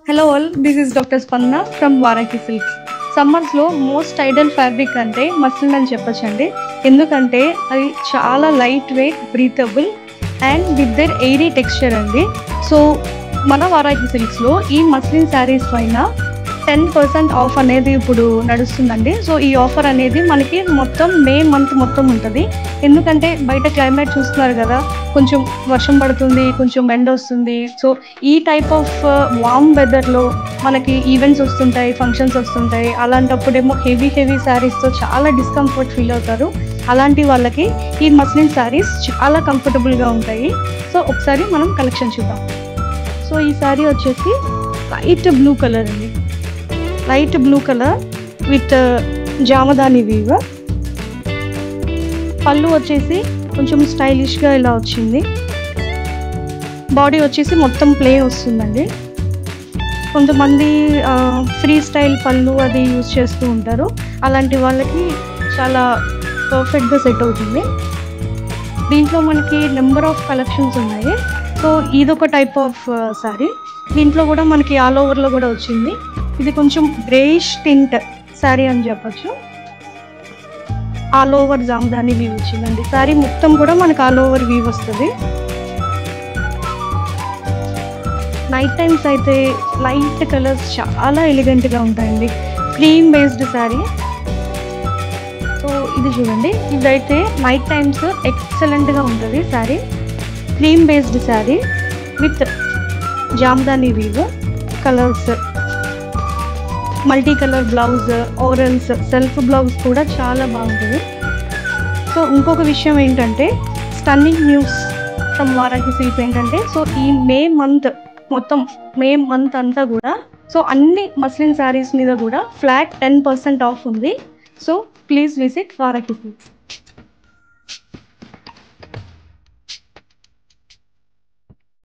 Hello all, this is Dr. Spanna from Varaki Silks. Summers లో most Idol fabric అంటే muslin అని చెప్పొచ్చండి. ఎందుకంటే అది చాలా light weight, breathable and with their airy texture అండి. సో మన వారాకి సిల్క్స్ లో ఈ మస్లిన్ శారీస్ పైన 10% ఆఫ్ అనేది ఇప్పుడు నడుస్తుందండి. సో ఈ ఆఫర్ అనేది మనకి మొత్తం మే మంత్ మొత్తం ఉంటుంది. ఎందుకంటే బయట క్లైమేట్ చూస్తున్నారు కదా, కొంచెం వర్షం పడుతుంది, కొంచెం ఎండ వస్తుంది. సో ఈ టైప్ ఆఫ్ వార్మ్ వెదర్లో మనకి ఈవెంట్స్ వస్తుంటాయి, ఫంక్షన్స్ వస్తుంటాయి. అలాంటప్పుడేమో హెవీ శారీస్తో చాలా డిస్కంఫర్ట్ ఫీల్ అవుతారు. అలాంటి వాళ్ళకి ఈ మస్లిన్ శారీస్ చాలా కంఫర్టబుల్గా ఉంటాయి. సో ఒకసారి మనం కలెక్షన్ చూద్దాం. సో ఈ శారీ వచ్చేసి లైట్ బ్లూ కలర్ అండి, light blue colour with jamdani weave. పళ్ళు వచ్చేసి కొంచెం స్టైలిష్గా ఇలా వచ్చింది. బాడీ వచ్చేసి మొత్తం ప్లెయిన్ వస్తుందండి. కొంతమంది ఫ్రీ స్టైల్ పళ్ళు అది యూజ్ చేస్తూ ఉంటారు. అలాంటి వాళ్ళకి చాలా పర్ఫెక్ట్గా సెట్ అవుతుంది. దీంట్లో మనకి నెంబర్ ఆఫ్ కలెక్షన్స్ ఉన్నాయి. సో ఇదొక టైప్ ఆఫ్ శారీ. దీంట్లో కూడా మనకి ఆల్ ఓవర్లో కూడా వచ్చింది. ఇది కొంచెం గ్రేయిష్ టింట్ శారీ అని చెప్పచ్చు. ఆల్ ఓవర్ జామదాని వీవ్ వచ్చిందండి. శారీ మొత్తం కూడా మనకు ఆల్ ఓవర్ వీవ్ వస్తుంది. నైట్ టైమ్స్ అయితే లైట్ కలర్స్ చాలా ఎలిగెంట్గా ఉంటాయండి. Cream based sari. సో ఇది చూడండి, ఇదైతే నైట్ టైమ్స్ ఎక్సలెంట్గా ఉంటుంది sari. Cream based sari with jamdani weave colours, multi colour blouse, ఓరల్స్, సెల్ఫ్ బ్లౌజ్ కూడా చాలా బాగుంటుంది. సో ఇంకొక విషయం ఏంటంటే, stunning news from Varaki silk ఏంటంటే, సో ఈ మే మంత్ అంతా కూడా సో అన్ని మస్లిన్ శారీస్ మీద కూడా ఫ్లాట్ 10% ఆఫ్ ఉంది. So please visit Varaki silks.